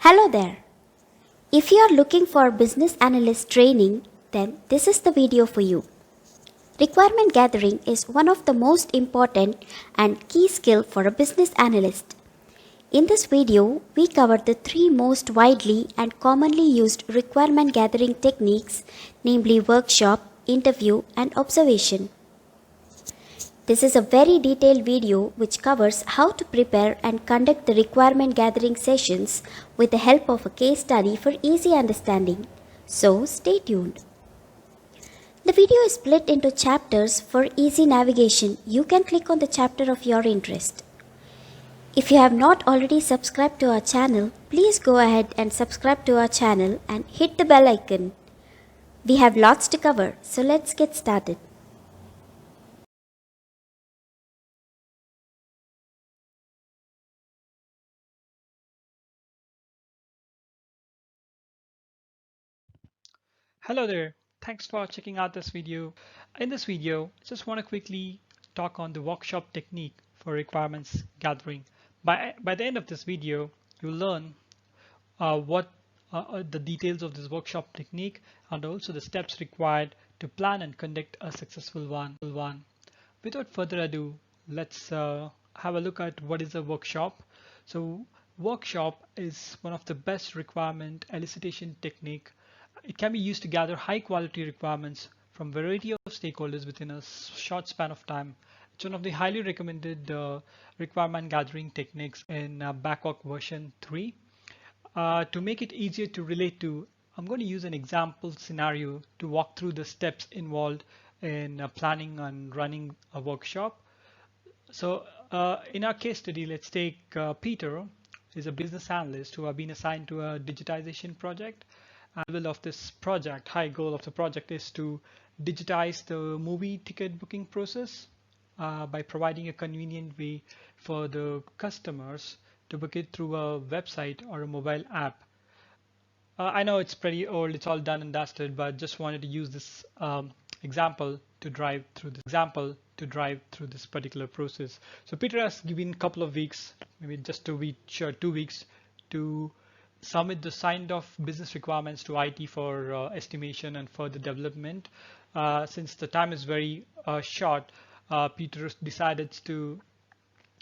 Hello there. If you are looking for business analyst training, then this is the video for you. Requirement gathering is one of the most important and key skill for a business analyst. In this video, we cover the three most widely and commonly used requirement gathering techniques, namely workshop, interview, and observation. This is a very detailed video which covers how to prepare and conduct the requirement gathering sessions with the help of a case study for easy understanding. So stay tuned. The video is split into chapters for easy navigation. You can click on the chapter of your interest. If you have not already subscribed to our channel, please go ahead and subscribe to our channel and hit the bell icon. We have lots to cover, so let's get started. Hello there. Thanks for checking out this video. In this video, I just want to quickly talk on the workshop technique for requirements gathering. By the end of this video, you'll learn what the details of this workshop technique and also the steps required to plan and conduct a successful one. Without further ado, let's have a look at what is a workshop. So workshop is one of the best requirement elicitation technique. It can be used to gather high quality requirements from a variety of stakeholders within a short span of time. It's one of the highly recommended requirement gathering techniques in Backwalk version 3. To make it easier to relate to, I'm going to use an example scenario to walk through the steps involved in planning and running a workshop. So in our case study, let's take Peter, who's a business analyst who have been assigned to a digitization project. And the goal of this project, high goal of the project, is to digitize the movie ticket booking process by providing a convenient way for the customers to book it through a website or a mobile app. I know it's pretty old, it's all done and dusted, but just wanted to use this example to drive through this particular process. So Peter has given a couple of weeks, maybe just 2 weeks, to submit the signed off business requirements to IT for estimation and further development. Since the time is very short, Peter decided to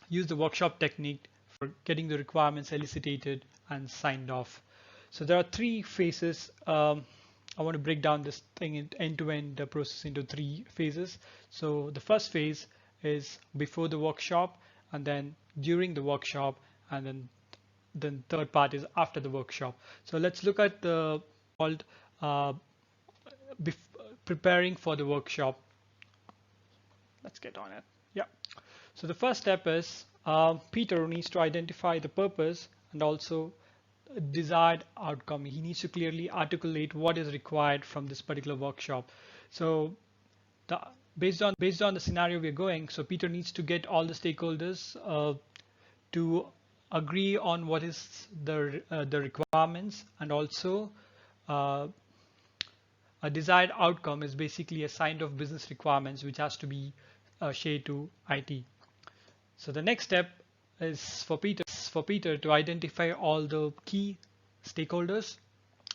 use the workshop technique for getting the requirements elicited and signed off. So there are three phases. I want to break down this thing in end-to-end process into three phases. So the first phase is before the workshop, and then during the workshop, and then third part is after the workshop. So let's look at the called preparing for the workshop. Let's get on it. Yeah. So the first step is Peter needs to identify the purpose and also desired outcome. He needs to clearly articulate what is required from this particular workshop. So based on the scenario we're going, so Peter needs to get all the stakeholders to agree on what is the requirements, and also a desired outcome is basically a signed off business requirements which has to be shared to IT. So the next step is for Peter to identify all the key stakeholders.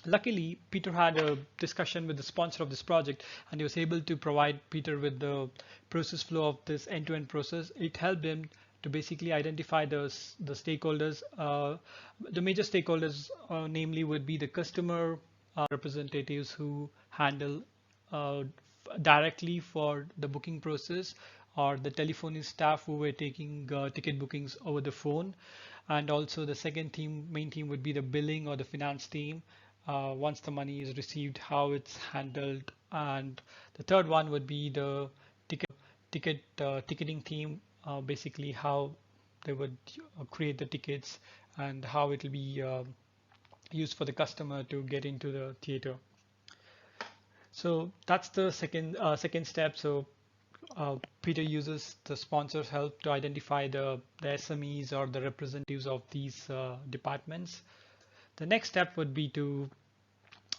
Luckily, Peter had a discussion with the sponsor of this project, and he was able to provide Peter with the process flow of this end-to-end process. It helped him to basically identify the stakeholders. The major stakeholders, namely, would be the customer representatives who handle directly for the booking process, or the telephonist staff who were taking ticket bookings over the phone. And also the second main team would be the billing or the finance team. Once the money is received, how it's handled. And the third one would be the ticketing team, basically how they would create the tickets and how it will be used for the customer to get into the theater. So that's the second step. So Peter uses the sponsor's help to identify the SMEs or the representatives of these departments. The next step would be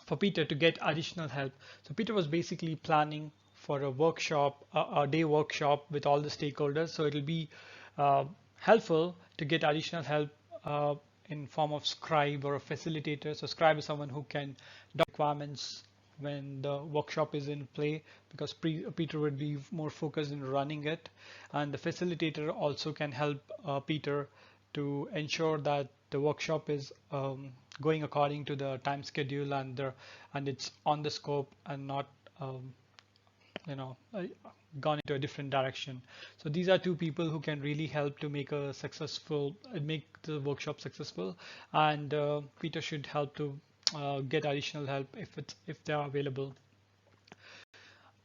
for Peter to get additional help. So Peter was basically planning for a workshop, a day workshop with all the stakeholders. So it'll be helpful to get additional help in form of scribe or a facilitator. So scribe is someone who can document requirements when the workshop is in play, because Peter would be more focused in running it, and the facilitator also can help Peter to ensure that the workshop is going according to the time schedule, and it's on the scope and not um, you know gone into a different direction. So these are two people who can really help to make the workshop successful, and Peter should help to get additional help if they are available.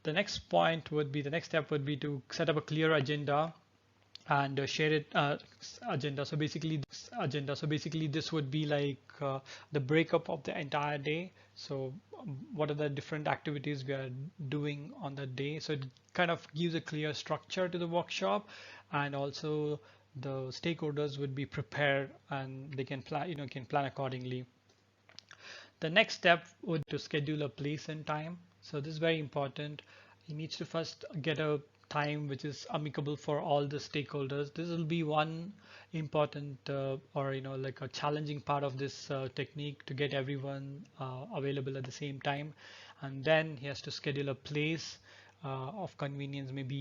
The next step would be to set up a clear agenda and share it agenda. So basically this would be like the breakup of the entire day. So what are the different activities we are doing on the day? So it kind of gives a clear structure to the workshop, and also the stakeholders would be prepared and they can plan accordingly. The next step would to schedule a place and time. So this is very important. He needs to first get a time which is amicable for all the stakeholders. This will be one important or like a challenging part of this technique, to get everyone available at the same time. And then he has to schedule a place of convenience, maybe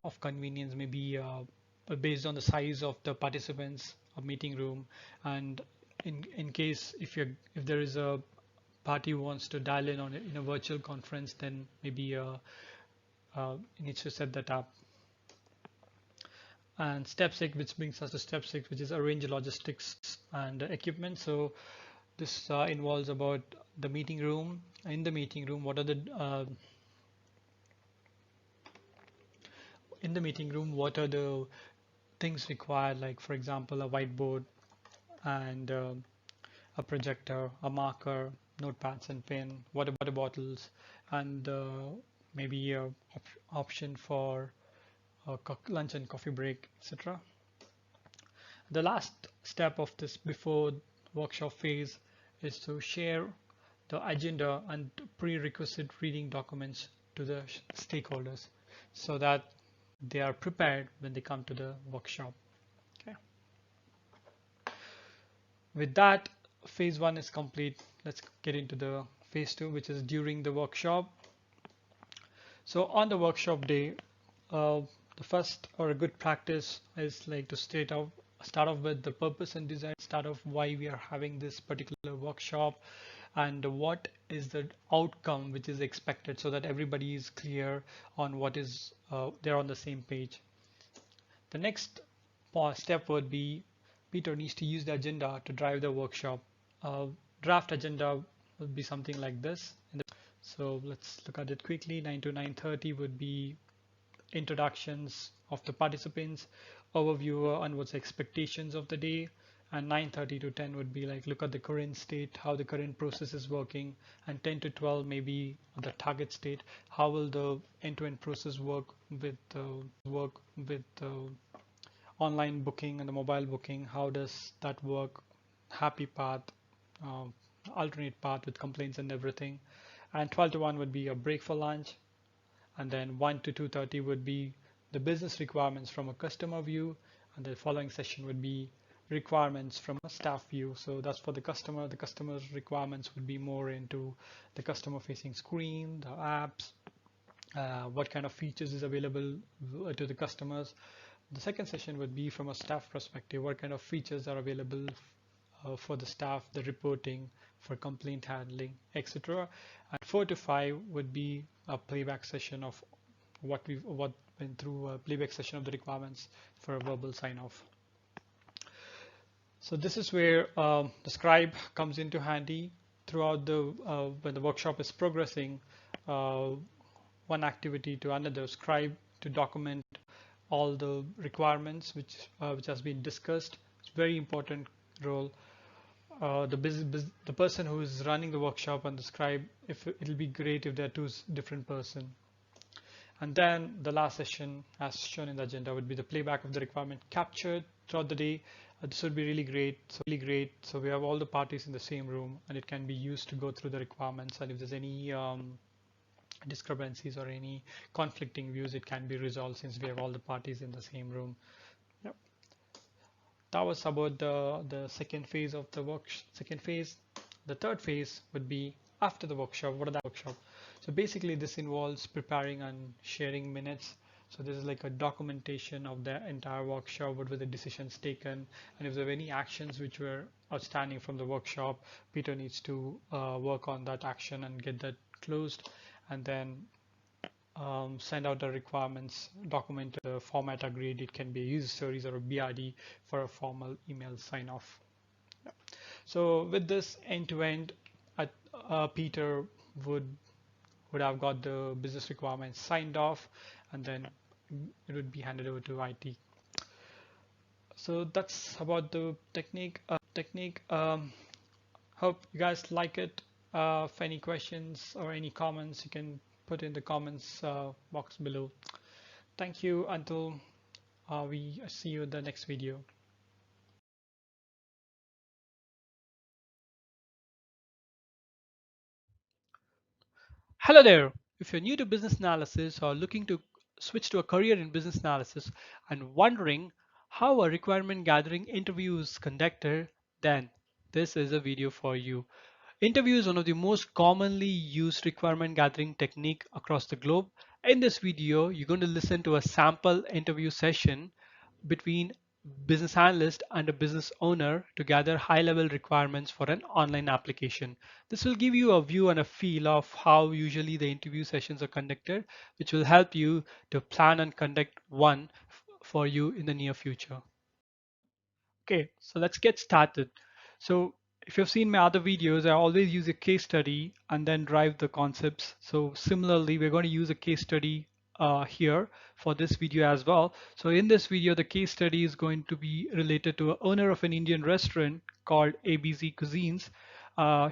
based on the size of the participants, a meeting room. And in case if there is a party wants to dial in on it in a virtual conference, then maybe it needs to set that up. And step 6, which brings us to step 6, which is arrange logistics and equipment. So this involves about the meeting room. In the meeting room, what are the things required, like for example a whiteboard and a projector, a marker, notepads and pen, water bottles, and maybe a option for lunch and coffee break, etc. The last step of this before workshop phase is to share the agenda and prerequisite reading documents to the stakeholders, so that they are prepared when they come to the workshop. Okay. With that, phase 1 is complete. Let's get into the phase 2, which is during the workshop. So on the workshop day, the first or a good practice is like to start off with the purpose and design, start off why we are having this particular workshop and what is the outcome which is expected, so that everybody is clear on what is they're on the same page. The next step would be Peter needs to use the agenda to drive the workshop. Draft agenda would be something like this. So let's look at it quickly. 9 to 9:30 would be introductions of the participants, overview on what's the expectations of the day, and 9:30 to 10 would be like look at the current state, how the current process is working, and 10 to 12 maybe the target state, how will the end-to-end process work with the online booking and the mobile booking, how does that work, happy path, alternate path with complaints and everything. And 12 to 1 would be a break for lunch, and then 1 to 2:30 would be the business requirements from a customer view, and the following session would be requirements from a staff view. So that's for the customer. The customer's requirements would be more into the customer facing screen, the apps, what kind of features is available to the customers. The second session would be from a staff perspective, what kind of features are available for the staff, the reporting, for complaint handling, etc. And 4 to 5 would be a playback session of what went through, a playback session of the requirements for a verbal sign off. So this is where the scribe comes into handy throughout when the workshop is progressing, one activity to another. Scribe to document all the requirements which has been discussed. It's a very important role. The person who is running the workshop and the scribe, if it'll be great if they're two different person. And then the last session, as shown in the agenda, would be the playback of the requirement captured throughout the day. This would be really great. So we have all the parties in the same room, and it can be used to go through the requirements. And if there's any discrepancies or any conflicting views, it can be resolved since we have all the parties in the same room. Yep. that was about the second phase of the work. Second phase, the third phase would be after the workshop. What are that workshop? So basically, this involves preparing and sharing minutes. So this is like a documentation of the entire workshop. What were the decisions taken, and if there were any actions which were outstanding from the workshop, Peter needs to work on that action and get that closed, and then send out the requirements, document the format agreed. It can be a user stories or a BRD for a formal email sign off. So with this end to end, Peter would have got the business requirements signed off, and then it would be handed over to IT. So that's about the technique. Hope you guys like it. If any questions or any comments, you can put in the comments box below. Thank you. Until we see you in the next video. Hello there. If you're new to business analysis or looking to switch to a career in business analysis and wondering how a requirement gathering interview is conducted, then this is a video for you. Interview is one of the most commonly used requirement gathering technique across the globe. In this video, you're going to listen to a sample interview session between business analyst and a business owner to gather high-level requirements for an online application. This will give you a view and a feel of how usually the interview sessions are conducted, which will help you to plan and conduct one for you in the near future. Okay, so let's get started. So if you've seen my other videos, I always use a case study and then drive the concepts. So similarly, we're going to use a case study here for this video as well. So in this video, the case study is going to be related to an owner of an Indian restaurant called ABC Cuisines.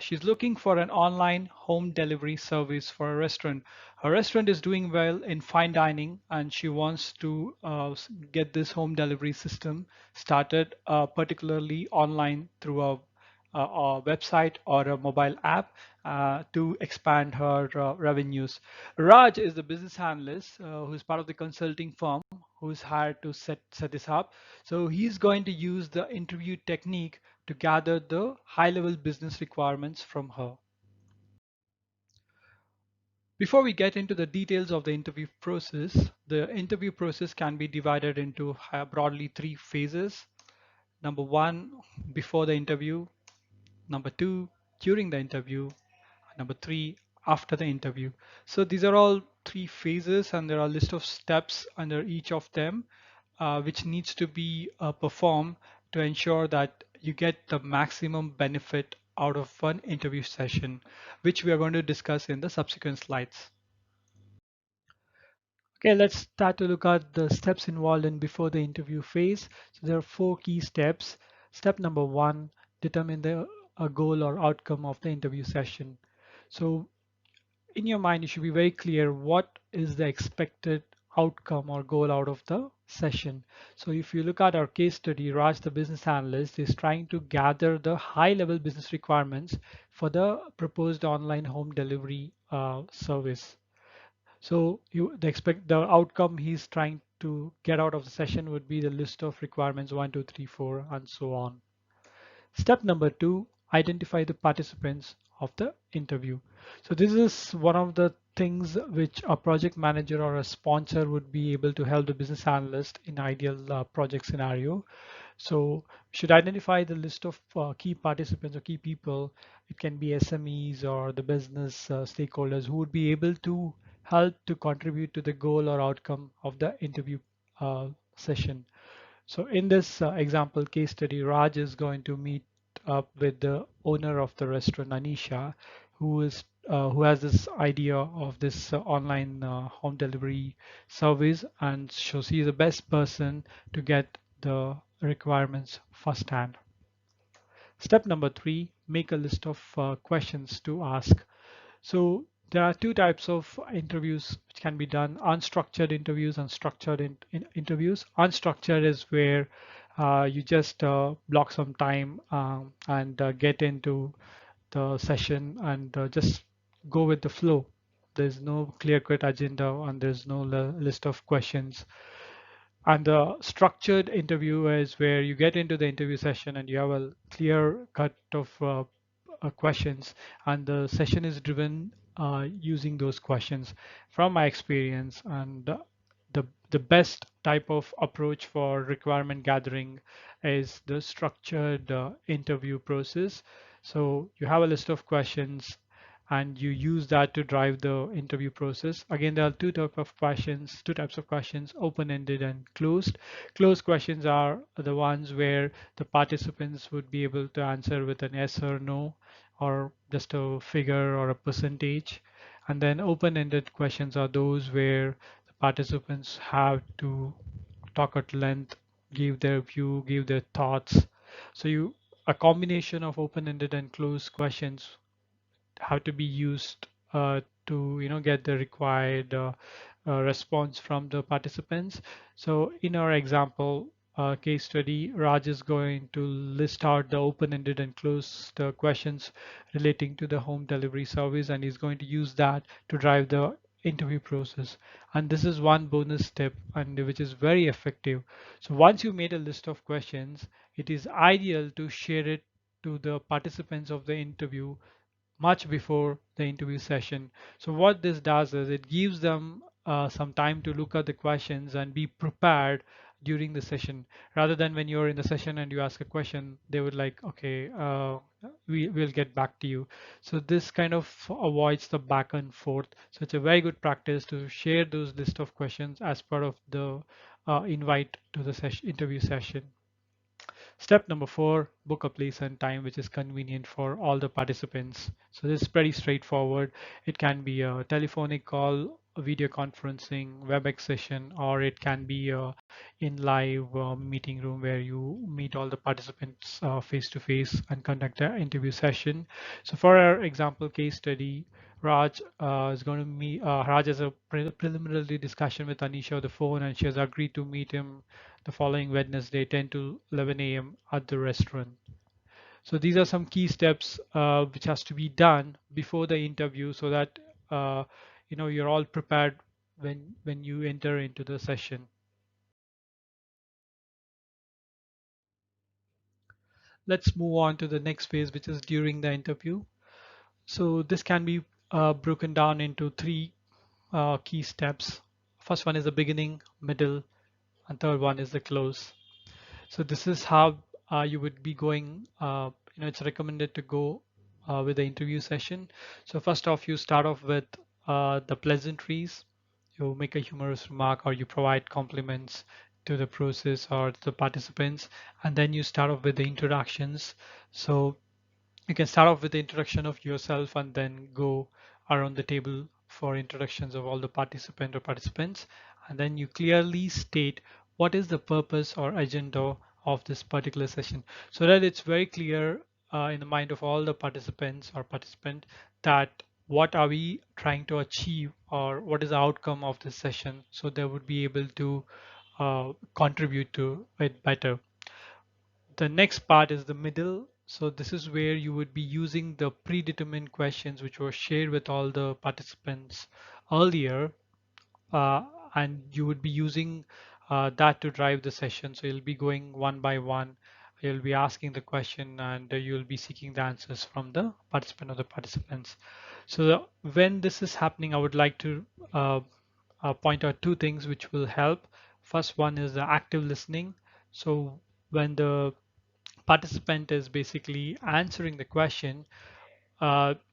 She's looking for an online home delivery service for a restaurant. Her restaurant is doing well in fine dining, and she wants to get this home delivery system started, particularly online through a website or a mobile app to expand her revenues. Raj is the business analyst who's part of the consulting firm who's hired to set this up. So he's going to use the interview technique to gather the high-level business requirements from her. Before we get into the details of the interview process can be divided into broadly three phases. Number one, before the interview. Number two, during the interview. Number three, after the interview. So these are all three phases, and there are a list of steps under each of them, which needs to be performed to ensure that you get the maximum benefit out of one interview session, which we are going to discuss in the subsequent slides. Okay, let's start to look at the steps involved in before the interview phase. So there are four key steps. Step number one, determine the a goal or outcome of the interview session. So in your mind, you should be very clear what is the expected outcome or goal out of the session. So if you look at our case study, Raj, the business analyst, is trying to gather the high level business requirements for the proposed online home delivery service. So the outcome he's trying to get out of the session would be the list of requirements 1, 2, 3, 4, and so on. Step number two, identify the participants of the interview. So this is one of the things which a project manager or a sponsor would be able to help the business analyst in ideal project scenario. So should identify the list of key participants or key people. It can be SMEs or the business stakeholders who would be able to help to contribute to the goal or outcome of the interview session. So in this example case study, Raj is going to meet up with the owner of the restaurant, Anisha, who has this idea of this online home delivery service, and so she is the best person to get the requirements firsthand. Step number three, make a list of questions to ask. So there are two types of interviews which can be done: unstructured interviews and structured interviews. Unstructured is where you just block some time and get into the session and just go with the flow. There's no clear-cut agenda and there's no list of questions. And the structured interview is where you get into the interview session and you have a clear cut of questions, and the session is driven using those questions. From my experience, and the best type of approach for requirement gathering is the structured interview process. So you have a list of questions and you use that to drive the interview process. Again, there are two types of questions, open-ended and closed. Closed questions are the ones where the participants would be able to answer with an yes or no, or just a figure or a percentage. And then open-ended questions are those where the participants have to talk at length, give their view, give their thoughts. So a combination of open-ended and closed questions have to be used to get the required response from the participants. So in our example case study, Raj is going to list out the open-ended and closed questions relating to the home delivery service, and he's going to use that to drive the interview process. And this is one bonus tip, and which is very effective. So once you made a list of questions, it is ideal to share it to the participants of the interview much before the interview session. So what this does is it gives them some time to look at the questions and be prepared during the session, rather than when you're in the session and you ask a question, they would like, okay, we'll get back to you. So this kind of avoids the back and forth. So it's a very good practice to share those list of questions as part of the invite to the interview session. Step number 4, book a place and time which is convenient for all the participants. So this is pretty straightforward. It can be a telephonic call, a video conferencing, WebEx session, or it can be in live meeting room where you meet all the participants face to face and conduct an interview session. So for our example case study, Raj has a preliminary discussion with Anisha on the phone, and she has agreed to meet him the following Wednesday, 10 to 11 a.m. at the restaurant. So these are some key steps which has to be done before the interview, so that you're all prepared when you enter into the session. Let's move on to the next phase, which is during the interview. So this can be broken down into three key steps. First one is the beginning, middle, and third one is the close. So this is how you would be going. It's recommended to go with the interview session. So first off, you start off with the pleasantries. You make a humorous remark or you provide compliments to the process or to the participants, and then you start off with the introductions. So you can start off with the introduction of yourself and then go around the table for introductions of all the participants, and then you clearly state what is the purpose or agenda of this particular session, so that it's very clear in the mind of all the participants or participant that what are we trying to achieve or what is the outcome of this session, so they would be able to contribute to it better. The next part is the middle. So this is where you would be using the predetermined questions which were shared with all the participants earlier, uh, and you would be using that to drive the session. So you'll be going one by one. You'll be asking the question and you'll be seeking the answers from the participant or the participants. So when this is happening, I would like to point out two things which will help. First one is the active listening. So when the participant is basically answering the question,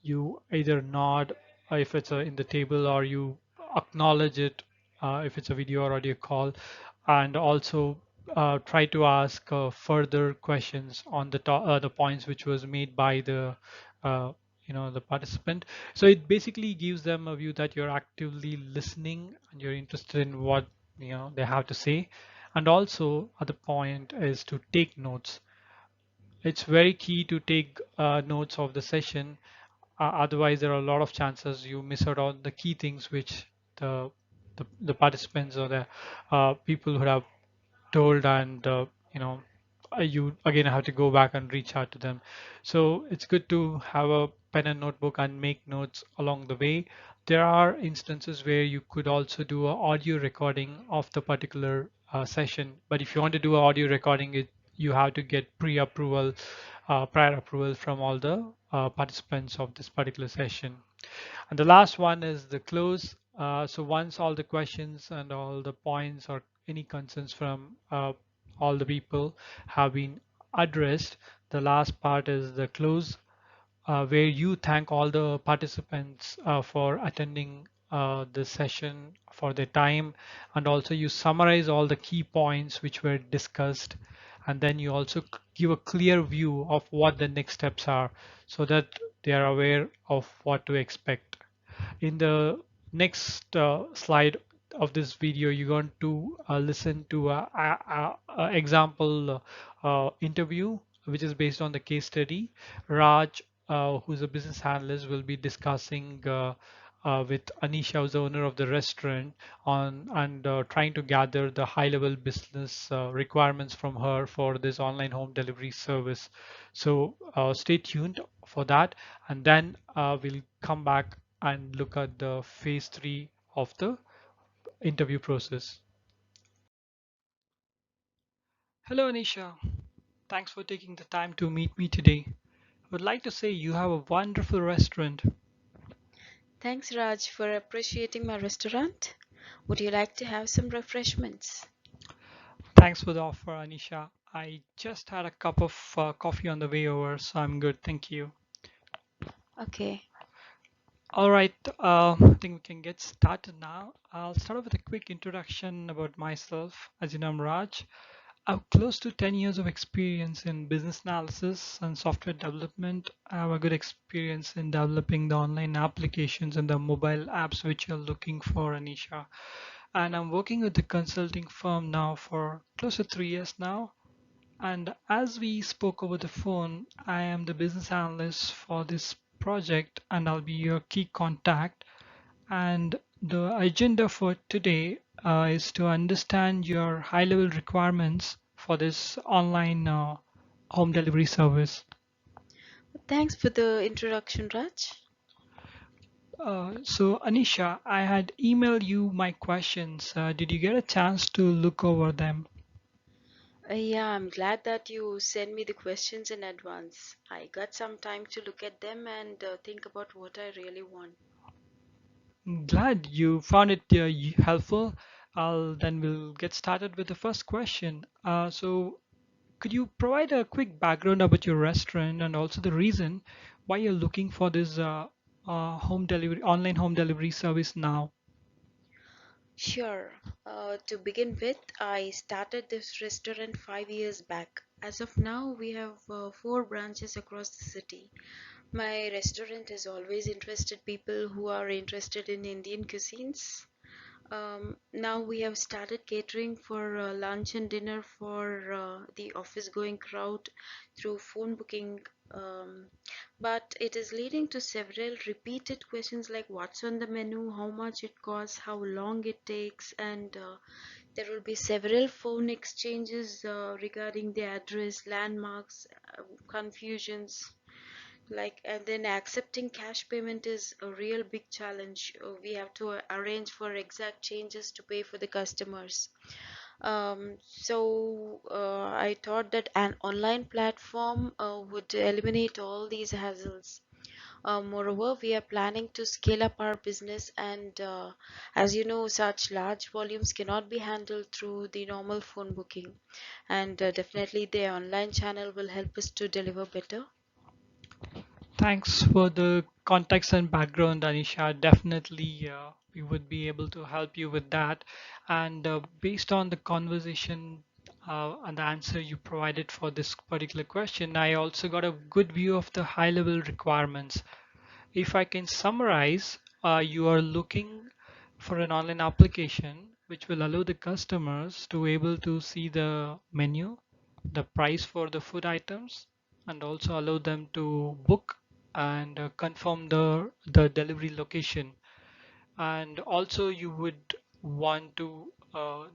you either nod if it's in the table, or you acknowledge it if it's a video or audio call, and also try to ask further questions on the points which was made by uh, the participant. So it basically gives them a view that you're actively listening and you're interested in what they have to say. And also other point is to take notes. It's very key to take notes of the session. Otherwise, there are a lot of chances you miss out on the key things which the the participants or the people who have told, and you again have to go back and reach out to them. So it's good to have a pen and notebook and make notes along the way. There are instances where you could also do an audio recording of the particular session. But if you want to do audio recording, you have to get pre-approval, prior approval from all the participants of this particular session. And the last one is the close. So once all the questions and all the points or any concerns from all the people have been addressed, the last part is the close, where you thank all the participants for attending the session, for their time, and also you summarize all the key points which were discussed, and then you also give a clear view of what the next steps are so that they are aware of what to expect. In the next slide of this video, you're going to listen to a example interview which is based on the case study. Raj, who's a business analyst, will be discussing with Anisha, who's the owner of the restaurant, on and trying to gather the high-level business requirements from her for this online home delivery service. So stay tuned for that, and then we'll come back and look at the phase three of the interview process. Hello, Anisha. Thanks for taking the time to meet me today. I would like to say you have a wonderful restaurant. Thanks, Raj, for appreciating my restaurant. Would you like to have some refreshments? Thanks for the offer, Anisha. I just had a cup of coffee on the way over, so I'm good. Thank you. Okay. All right, I think we can get started now. I'll start off with a quick introduction about myself. As you know, I'm Raj. I have close to 10 years of experience in business analysis and software development. I have a good experience in developing the online applications and the mobile apps which you're looking for, Anisha. And I'm working with the consulting firm now for close to 3 years now. And as we spoke over the phone, I am the business analyst for this project and I'll be your key contact. And the agenda for today is to understand your high level requirements for this online home delivery service. Thanks for the introduction, Raj. So, Anisha, I had emailed you my questions. Did you get a chance to look over them? Yeah, I'm glad that you sent me the questions in advance. I got some time to look at them and think about what I really want. Glad you found it helpful. Then we'll get started with the first question. So, could you provide a quick background about your restaurant and also the reason why you're looking for this home delivery, online home delivery service now? Sure. To begin with, I started this restaurant 5 years back. As of now, we have four branches across the city. My restaurant has always interested people who are interested in Indian cuisines. Now we have started catering for lunch and dinner for the office going crowd through phone booking. But it is leading to several repeated questions like what's on the menu, how much it costs, how long it takes, and there will be several phone exchanges regarding the address, landmarks, confusions, like, and then accepting cash payment is a real big challenge. We have to arrange for exact changes to pay for the customers. I thought that an online platform would eliminate all these hassles. Moreover, we are planning to scale up our business, and as you know, such large volumes cannot be handled through the normal phone booking, and definitely the online channel will help us to deliver better. Thanks for the context and background, Anisha. Definitely, we would be able to help you with that. And based on the conversation and the answer you provided for this particular question, I also got a good view of the high level requirements. If I can summarize, you are looking for an online application which will allow the customers to able to see the menu, the price for the food items, and also allow them to book and confirm the delivery location. And also you would want to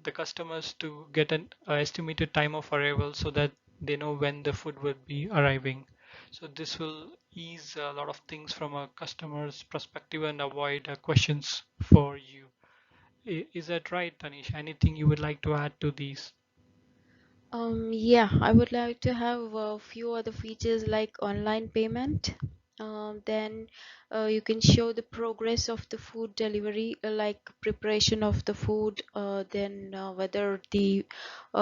the customers to get an estimated time of arrival so that they know when the food would be arriving. So this will ease a lot of things from a customer's perspective and avoid questions for you. Is that right, Tanisha? Anything you would like to add to these? Yeah, I would like to have a few other features like online payment. Then you can show the progress of the food delivery, like preparation of the food, then whether the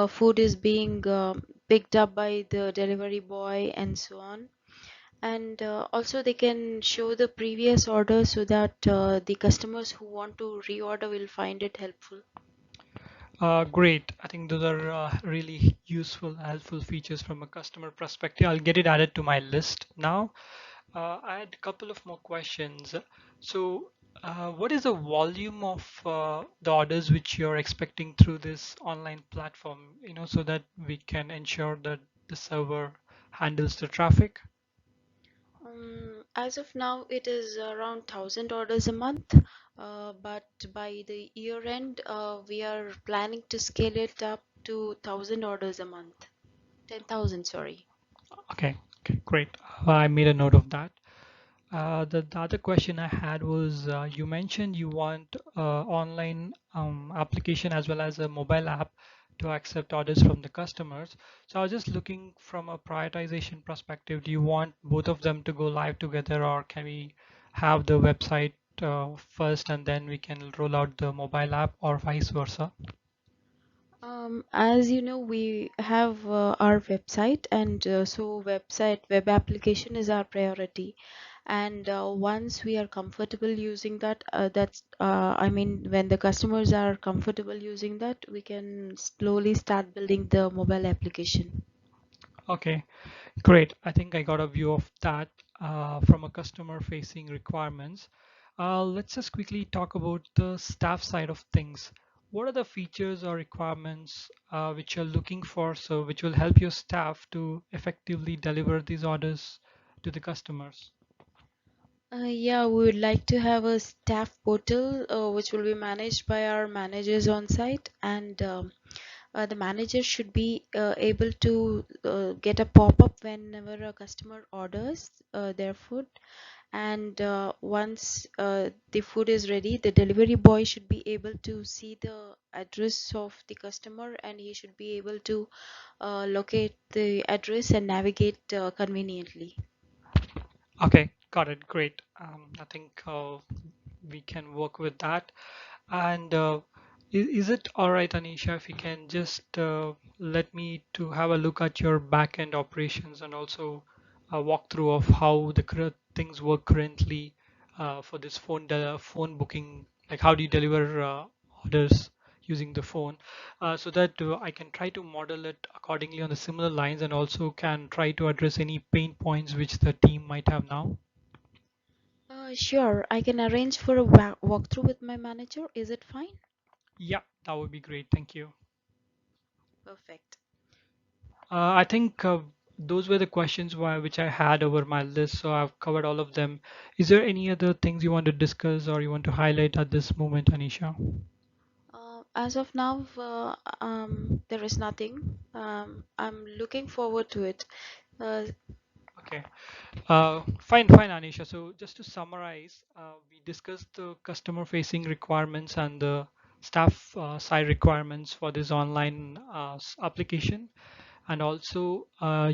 food is being picked up by the delivery boy and so on. And also they can show the previous order so that the customers who want to reorder will find it helpful. Great. I think those are really useful, helpful features from a customer perspective. I'll get it added to my list now. I had a couple of more questions. So, what is the volume of the orders which you're expecting through this online platform, so that we can ensure that the server handles the traffic? As of now, it is around 1,000 orders a month, but by the year end, we are planning to scale it up to 1,000 orders a month. 10,000, sorry. Okay, okay, great. I made a note of that. The other question I had was you mentioned you want online application as well as a mobile app to accept orders from the customers. So I was just looking from a prioritization perspective. Do you want both of them to go live together, or can we have the website first and then we can roll out the mobile app, or vice versa? As you know, we have our website, and so web application is our priority. And once we are comfortable using that, I mean, when the customers are comfortable using that, we can slowly start building the mobile application. Okay, great. I think I got a view of that from a customer facing requirements. Let's just quickly talk about the staff side of things. What are the features or requirements which you're looking for, so which will help your staff to effectively deliver these orders to the customers? Yeah, we would like to have a staff portal which will be managed by our managers on site, and the manager should be able to get a pop-up whenever a customer orders their food. And once the food is ready, the delivery boy should be able to see the address of the customer, and he should be able to locate the address and navigate conveniently. Okay, got it. Great. I think we can work with that. And is it all right, Anisha, if you can just let me to have a look at your back-end operations and also a walkthrough of how the things work currently for this phone booking, like how do you deliver orders using the phone, so that I can try to model it accordingly on the similar lines and also can try to address any pain points which the team might have now. Sure, I can arrange for a walkthrough with my manager. Is it fine? Yeah, that would be great. Thank you. Perfect. I think those were the questions which I had over my list, so I've covered all of them. Is there any other things you want to discuss or you want to highlight at this moment, Anisha? As of now, there is nothing. I'm looking forward to it. Uh, Okay. Fine, Anisha. So just to summarize, we discussed the customer-facing requirements and the staff side requirements for this online application, and also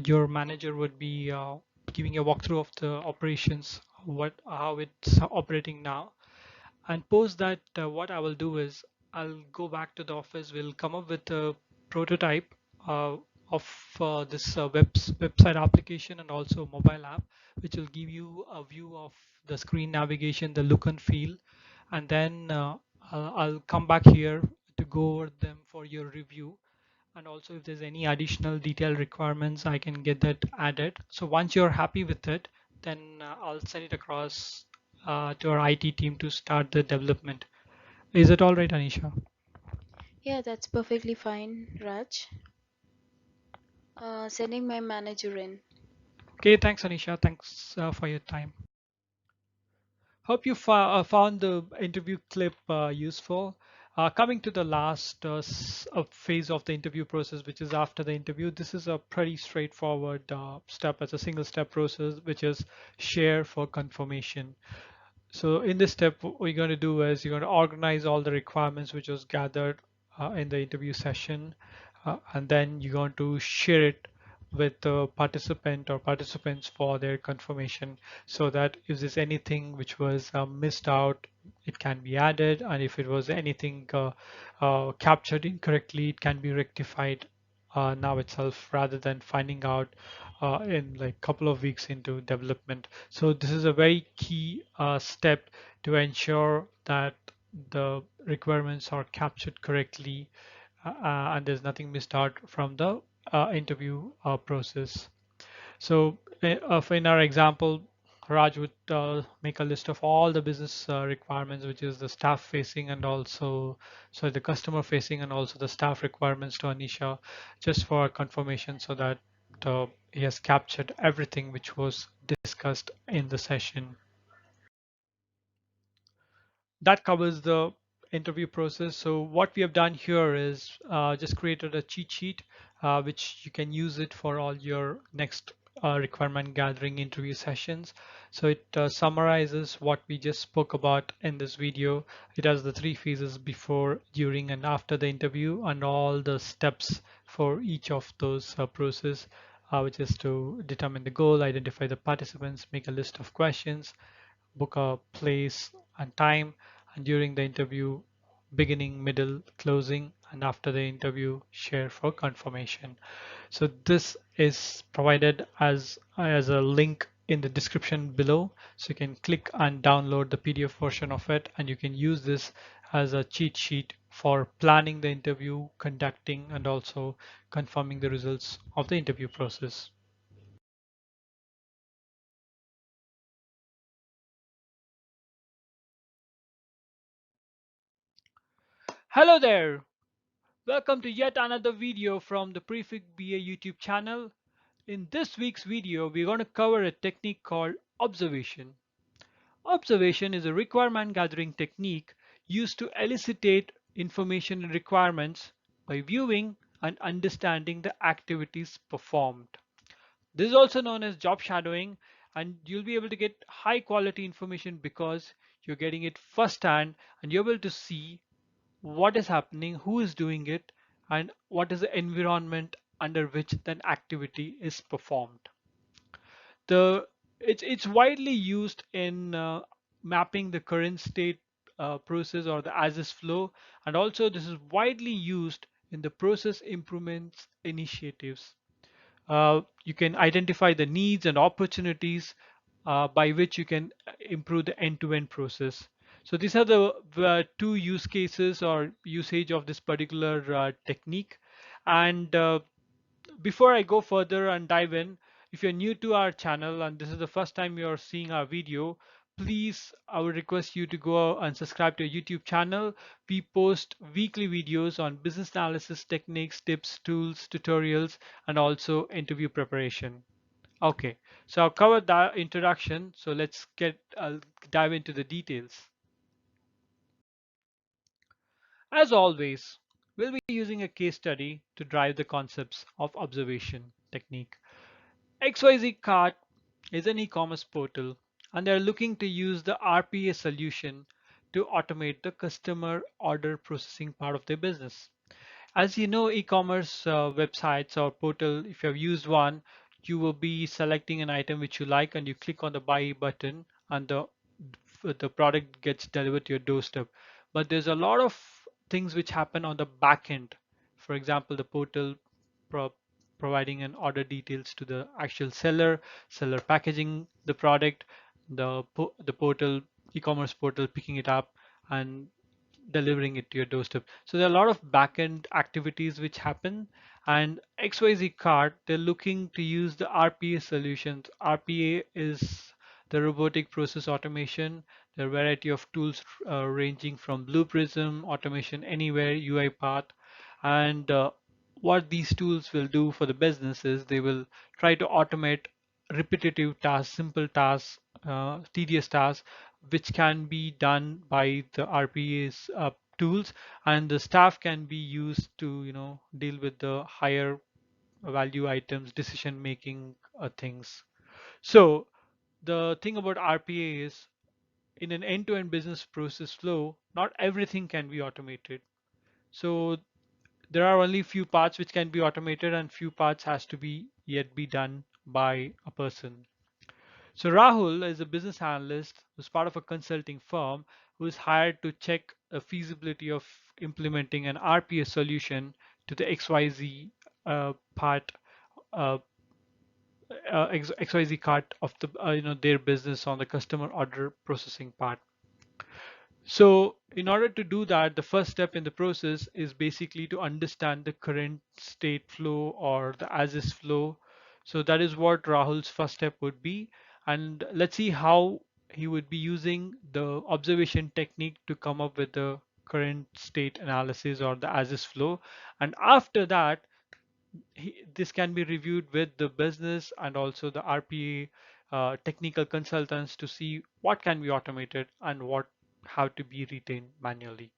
your manager would be giving a walkthrough of the operations, how it's operating now. And post that, what I will do is I'll go back to the office. We'll come up with a prototype uh, of this website application and also mobile app, which will give you a view of the screen navigation, the look and feel. And then I'll come back here to go over them for your review. And also, if there's any additional detail requirements, I can get that added. So once you're happy with it, then I'll send it across to our IT team to start the development. Is it all right, Anisha? yeah, that's perfectly fine, Raj. Sending my manager in. Okay, thanks, Anisha. Thanks for your time. Hope you found the interview clip useful. Coming to the last phase of the interview process, which is after the interview, this is a pretty straightforward step. It's a single step process, which is share for confirmation. So in this step, what you're going to do is you're going to organize all the requirements which was gathered in the interview session, and then you're going to share it with the participant or participants for their confirmation, so that if there's anything which was missed out, it can be added, and if it was anything captured incorrectly, it can be rectified now itself, rather than finding out in like couple of weeks into development. So this is a very key step to ensure that the requirements are captured correctly, and there's nothing missed out from the interview process. So in our example, Raj would make a list of all the business requirements, which is the staff facing and also, so the customer facing and also the staff requirements to Anisha, just for confirmation, so that he has captured everything which was discussed in the session. That covers the interview process. So what we have done here is just created a cheat sheet, which you can use it for all your next requirement gathering interview sessions. So it summarizes what we just spoke about in this video. It has the three phases: before, during, and after the interview, and all the steps for each of those process, which is to determine the goal, identify the participants, make a list of questions, book a place and time, and during the interview, beginning, middle, closing, and after the interview, share for confirmation. So this is provided as a link in the description below, so you can click and download the PDF version of it, and you can use this as a cheat sheet for planning the interview, conducting, and also confirming the results of the interview process. Hello there. Welcome to yet another video from the Prefix BA YouTube channel. In this week's video, we're going to cover a technique called observation. Observation is a requirement gathering technique used to elicit information and requirements by viewing and understanding the activities performed. This is also known as job shadowing, and you'll be able to get high quality information because you're getting it firsthand and you're able to see what is happening, who is doing it, and what is the environment under which that activity is performed. The it's widely used in mapping the current state process or the as is flow, and also this is widely used in the process improvements initiatives. You can identify the needs and opportunities by which you can improve the end-to-end process. So these are the two use cases or usage of this particular technique. And before I go further and dive in, if you're new to our channel and this is the first time you're seeing our video, please, I would request you to go and subscribe to our YouTube channel. We post weekly videos on business analysis techniques, tips, tools, tutorials, and also interview preparation. Okay, so I've covered that introduction. So let's dive into the details. As always, we'll be using a case study to drive the concepts of observation technique. XYZ Cart is an e-commerce portal, and they're looking to use the RPA solution to automate the customer order processing part of their business. As you know, e-commerce websites or portal, if you have used one, you will be selecting an item which you like and you click on the buy button, and the product gets delivered to your doorstep. But there's a lot of things which happen on the back end. For example, the portal pro providing an order details to the actual seller, seller packaging the product, the portal, e-commerce portal picking it up and delivering it to your doorstep. So there are a lot of backend activities which happen, and XYZ Cart, they're looking to use the RPA solutions. RPA is the robotic process automation. There are a variety of tools ranging from Blue Prism, Automation Anywhere, UiPath, and what these tools will do for the business is they will try to automate repetitive tasks, simple tasks, tedious tasks, which can be done by the RPA's tools, and the staff can be used to, deal with the higher value items, decision making things. So the thing about RPA is in an end-to-end business process flow, not everything can be automated. So there are only few parts which can be automated and few parts has to be yet be done by a person. So Rahul is a business analyst who's part of a consulting firm who is hired to check the feasibility of implementing an RPA solution to the XYZ part, uh, XYZ part of the their business on the customer order processing part. So in order to do that, the first step in the process is basically to understand the current state flow or the as is flow. So that is what Rahul's first step would be. And let's see how he would be using the observation technique to come up with the current state analysis or the as is flow. And after that, this can be reviewed with the business and also the RPA technical consultants to see what can be automated and what have to be retained manually.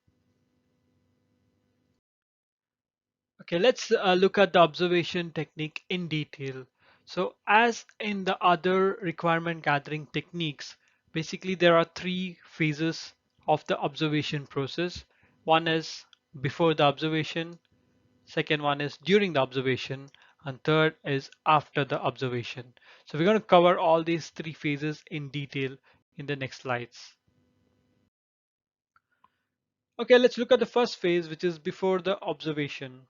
Okay, let's look at the observation technique in detail. So as in the other requirement gathering techniques, basically there are three phases of the observation process. One is before the observation, second one is during the observation, and third is after the observation. So we're going to cover all these three phases in detail in the next slides. Okay, let's look at the first phase, which is before the observation.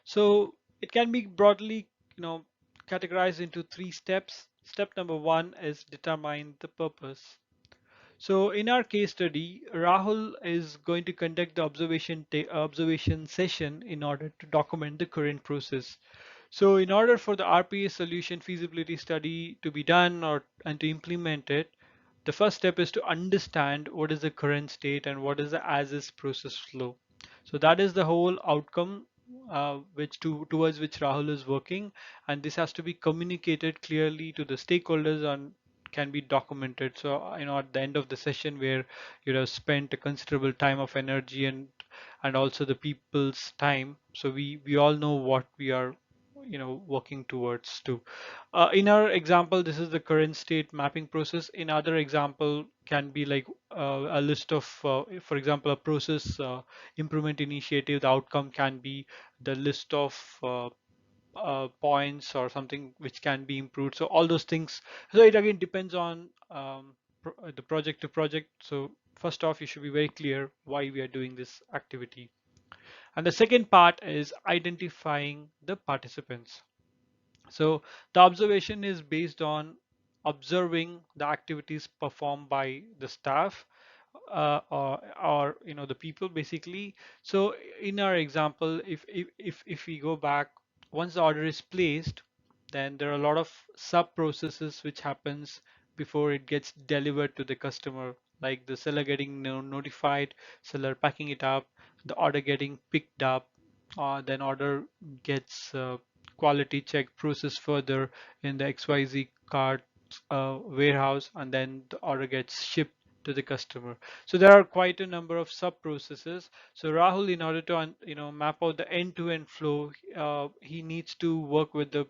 So it can be broadly, categorized into three steps. Step number one is determine the purpose. So in our case study, Rahul is going to conduct the observation session in order to document the current process. So in order for the RPA solution feasibility study to be done or and to implement it, the first step is to understand what is the current state and what is the as is process flow. So that is the whole outcome towards which Rahul is working, and this has to be communicated clearly to the stakeholders and can be documented. So at the end of the session where you have spent a considerable time of energy and also the people's time, so we all know what we are working towards to. In our example, this is the current state mapping process. In other example can be like a list of, for example, a process improvement initiative. The outcome can be the list of points or something which can be improved. So all those things. So it again depends on the project to project. So first off, you should be very clear why we are doing this activity. And the second part is identifying the participants. So the observation is based on observing the activities performed by the staff or the people basically. So in our example, if we go back, once the order is placed, then there are a lot of sub processes which happens before it gets delivered to the customer, like the seller getting notified, seller packing it up, the order getting picked up, then order gets quality check process further in the XYZ cart warehouse, and then the order gets shipped to the customer. So there are quite a number of sub processes. So Rahul, in order to map out the end-to-end flow, he needs to work with the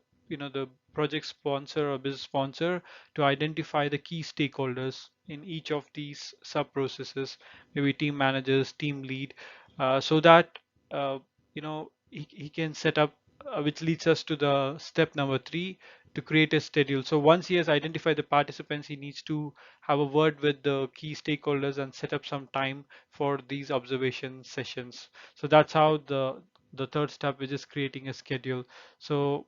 project sponsor or business sponsor to identify the key stakeholders in each of these sub processes, maybe team managers, team lead, so that he can set up, which leads us to the step number three, to create a schedule. So once he has identified the participants, he needs to have a word with the key stakeholders and set up some time for these observation sessions. So that's how the third step, which is creating a schedule. So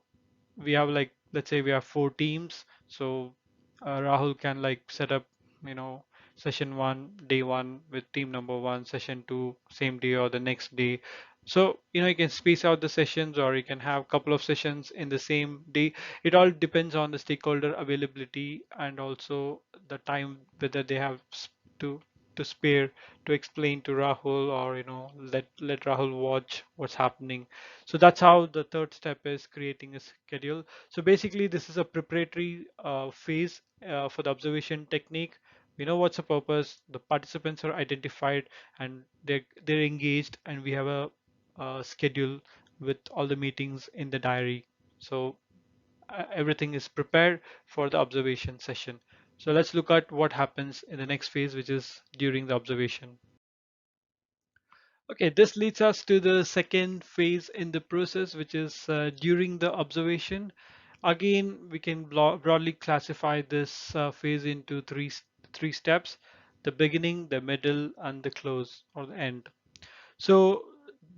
we have, like, let's say we have four teams. So Rahul can like set up, you know, session one, day one with team number one, session two, same day or the next day. So, you can space out the sessions or you can have a couple of sessions in the same day. It all depends on the stakeholder availability and also the time whether they have to to spare to explain to Rahul, or let Rahul watch what's happening. So that's how the third step is creating a schedule. So basically, this is a preparatory phase for the observation technique. We know what's the purpose, the participants are identified, and they're engaged, and we have a schedule with all the meetings in the diary. So everything is prepared for the observation session. So let's look at what happens in the next phase, which is during the observation. Okay, this leads us to the second phase in the process, which is during the observation. Again, we can broadly classify this phase into three steps: the beginning, the middle, and the close or the end. So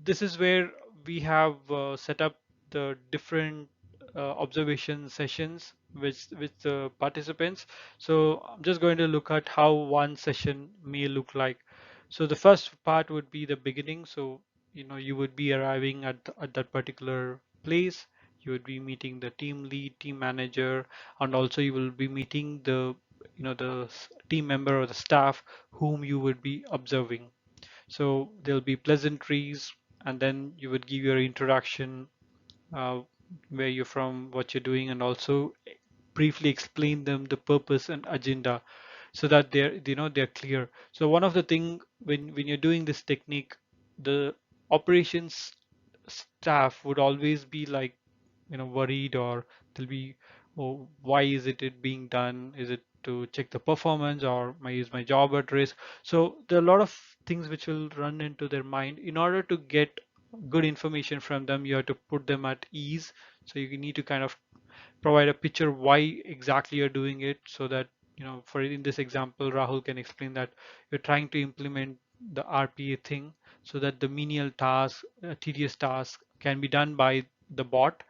this is where we have set up the different observation sessions with the participants. So I'm just going to look at how one session may look like. So the first part would be the beginning. So you would be arriving at that particular place. You would be meeting the team lead, team manager, and also you will be meeting the team member or the staff whom you would be observing. So there'll be pleasantries, and then you would give your introduction, uh, where you're from, what you're doing, and also briefly explain them the purpose and agenda, so that they're clear. So one of the thing when you're doing this technique, the operations staff would always be like worried, or they'll be, oh, why is it being done? Is it to check the performance, or is my job at risk? So there are a lot of things which will run into their mind. In order to get good information from them, you have to put them at ease. So you need to kind of provide a picture why exactly you're doing it, so that for in this example, Rahul can explain that you're trying to implement the RPA thing, so that the menial task, tedious task can be done by the bot,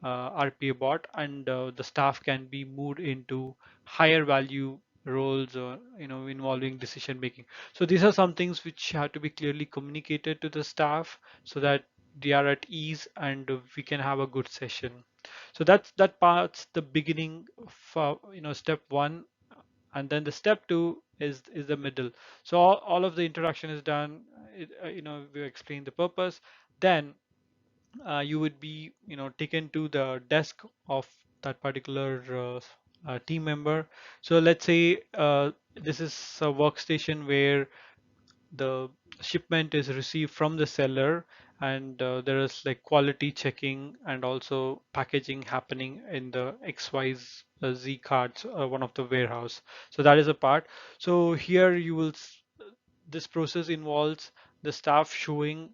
RPA bot, and the staff can be moved into higher value roles, or involving decision making. So these are some things which have to be clearly communicated to the staff, so that they are at ease, and we can have a good session. So that part's the beginning for step one. And then the step two is the middle. So all of the introduction is done. We explain the purpose. Then you would be taken to the desk of that particular team member. So let's say this is a workstation where the shipment is received from the seller, and there is like quality checking and also packaging happening in the XYZ cards, one of the warehouse. So that is a part. So here this process involves the staff showing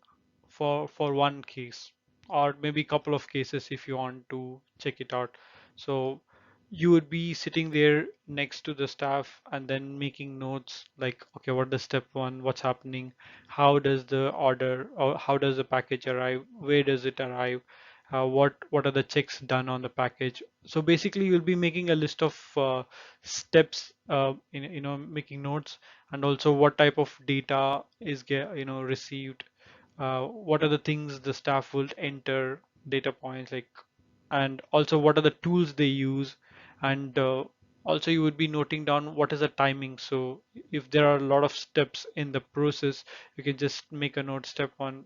for one case, or maybe couple of cases if you want to check it out. So you would be sitting there next to the staff and then making notes like, okay, what is step one, what's happening, how does the order, or how does the package arrive, where does it arrive, what are the checks done on the package. So basically you'll be making a list of steps, making notes, and also what type of data is received, what are the things the staff will enter, data points like, and also what are the tools they use, and also you would be noting down what is the timing. So if there are a lot of steps in the process, you can just make a note: step one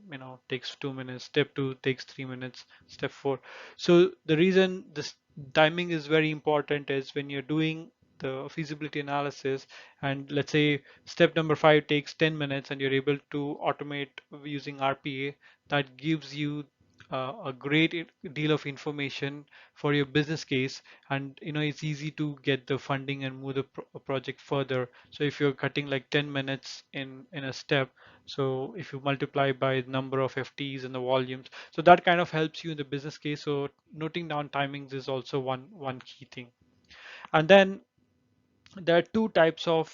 takes 2 minutes, step two takes 3 minutes, step four. So the reason this timing is very important is when you're doing the feasibility analysis, and let's say step number five takes 10 minutes and you're able to automate using RPA, that gives you a great deal of information for your business case. And it's easy to get the funding and move the project further. So if you're cutting like 10 minutes in a step, so if you multiply by the number of FTEs and the volumes, so that kind of helps you in the business case. So noting down timings is also one key thing. And then there are two types of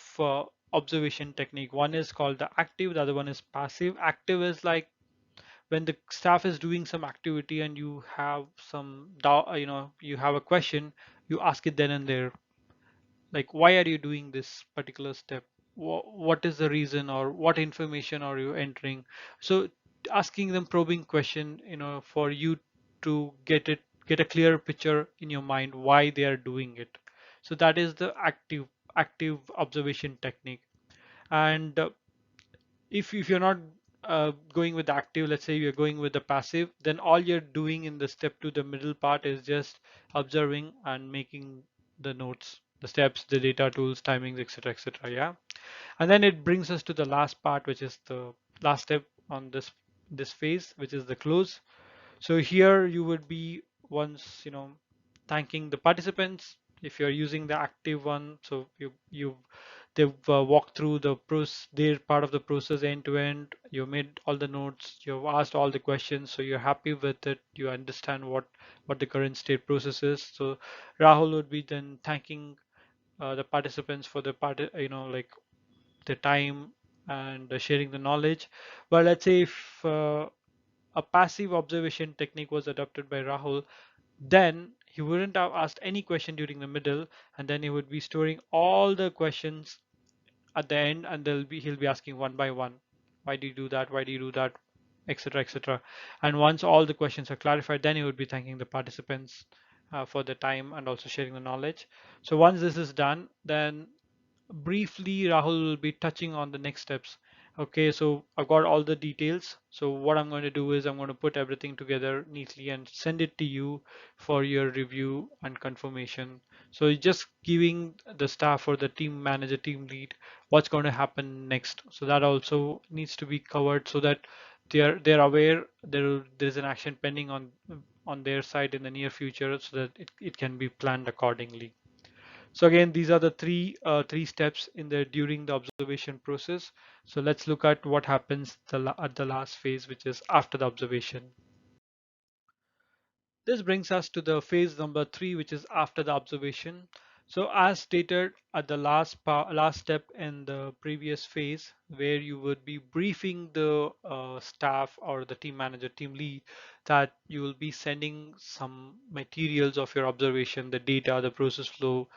observation technique. One is called the active, the other one is passive. Active is like when the staff is doing some activity and you have some doubt, you have a question, you ask it then and there, like, why are you doing this particular step? What is the reason, or what information are you entering? So asking them probing question, for you to get a clear picture in your mind why they are doing it. So that is the active observation technique. And if you're not going with the active, let's say you're going with the passive, then all you're doing in the step to the middle part is just observing and making the notes, the steps, the data tools, timings, etc., etc. Yeah. And then it brings us to the last part, which is the last step on this phase, which is the close. So here you would be once thanking the participants, If you're using the active one, so they've walked through the process, their part of the process end to end. You made all the notes, you've asked all the questions, so you're happy with it. You understand what the current state process is. So Rahul would be then thanking the participants for the like the time and sharing the knowledge. But let's say if a passive observation technique was adopted by Rahul, then he wouldn't have asked any question during the middle, and then he would be storing all the questions at the end, and he'll be asking one by one, why do you do that, why do you do that, etc., etc. And once all the questions are clarified, then he would be thanking the participants for the time and also sharing the knowledge. So once this is done, then briefly Rahul will be touching on the next steps. Okay, so I've got all the details. So what I'm going to do is I'm going to put everything together neatly and send it to you for your review and confirmation. So it's just giving the staff or the team manager, team lead, what's going to happen next. So that also needs to be covered so that they're aware there's an action pending on their side in the near future so that it can be planned accordingly. So again, these are the three steps in the during the observation process. So let's look at what happens at the last phase, which is after the observation. This brings us to the phase number 3, which is after the observation. So as stated at the last step in the previous phase, where you would be briefing the staff or the team manager, team lead, that you will be sending some materials of your observation, the data, the process flow,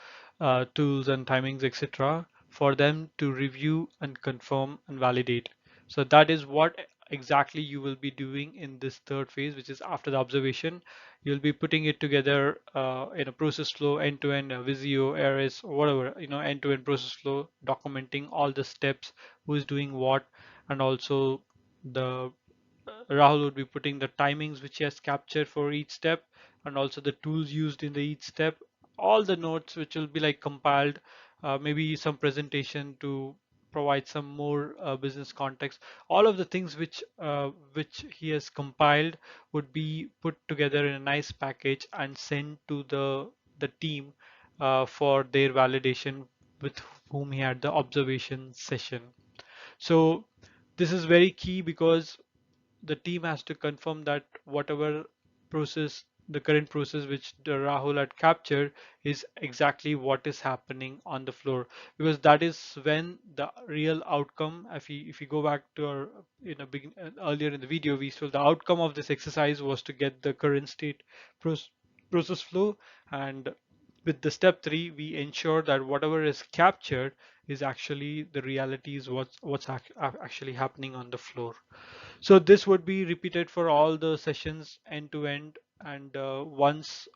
tools and timings, etc., for them to review and confirm and validate. So that is what exactly you will be doing in this third phase, which is after the observation. You'll be putting it together in a process flow, end-to-end, Visio, Aries, or whatever, end-to-end process flow, documenting all the steps, who is doing what, and also the Rahul would be putting the timings which he has captured for each step, and also the tools used in the each step, all the notes which will be like compiled, maybe some presentation to provide some more business context. All of the things which he has compiled would be put together in a nice package and sent to the team for their validation with whom he had the observation session. So this is very key because the team has to confirm that whatever process, the current process which the Rahul had captured is exactly what is happening on the floor, because that is when the real outcome, if we go back to our earlier in the video, we saw the outcome of this exercise was to get the current state proc- process flow, and with the step 3 we ensure that whatever is captured is actually the reality, is actually happening on the floor. So this would be repeated for all the sessions end to end. And once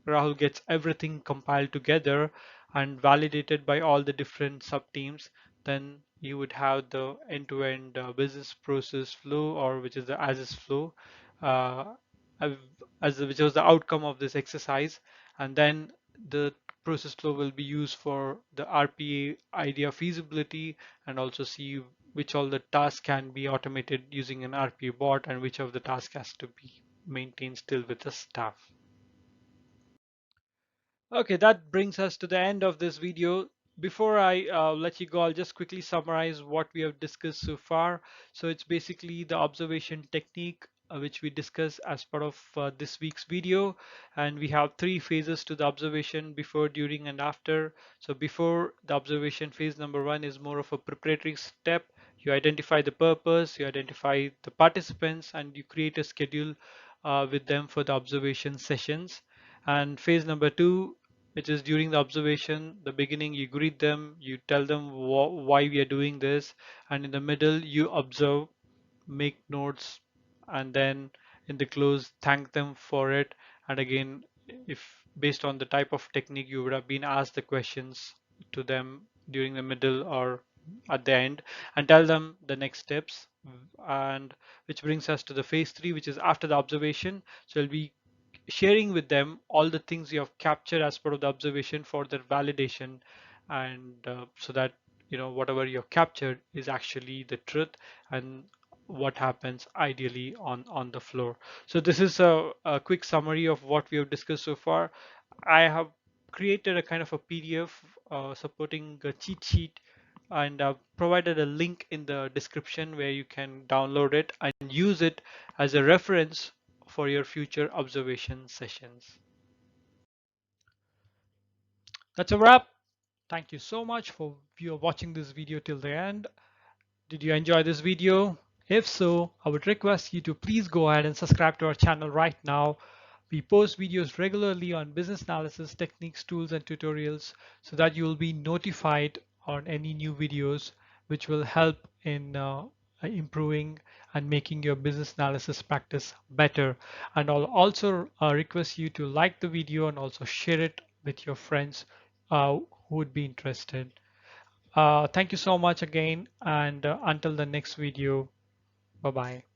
Rahul gets everything compiled together and validated by all the different sub teams, then you would have the end-to-end business process flow, or which is the as-is flow, uh, which was the outcome of this exercise. And then the process flow will be used for the RPA idea feasibility, and also see which all the tasks can be automated using an RPA bot and which of the tasks has to be maintained still with the staff. Okay, that brings us to the end of this video. Before I let you go, I'll just quickly summarize what we have discussed so far. So it's basically the observation technique which we discussed as part of this week's video. And we have 3 phases to the observation: before, during, and after. So before the observation, phase number 1 is more of a preparatory step. You identify the purpose, you identify the participants, and you create a schedule with them for the observation sessions. And phase number 2, which is during the observation, the beginning, you greet them, you tell them why we are doing this, and in the middle you observe, make notes, and then in the close thank them for it. And again, if based on the type of technique, you would have been asked the questions to them during the middle or at the end, and tell them the next steps. And which brings us to the phase 3, which is after the observation. So it'll be sharing with them all the things you have captured as part of the observation for their validation, and so that whatever you have captured is actually the truth, and what happens ideally on the floor. So this is a quick summary of what we have discussed so far. I have created a kind of a PDF supporting a cheat sheet and provided a link in the description where you can download it and use it as a reference for your future observation sessions. That's a wrap. Thank you so much for you watching this video till the end. Did you enjoy this video? If so, I would request you to please go ahead and subscribe to our channel right now. We post videos regularly on business analysis techniques, tools, and tutorials so that you will be notified on any new videos which will help in improving and making your business analysis practice better. And I'll also request you to like the video and also share it with your friends who would be interested. Thank you so much again, and until the next video, bye bye.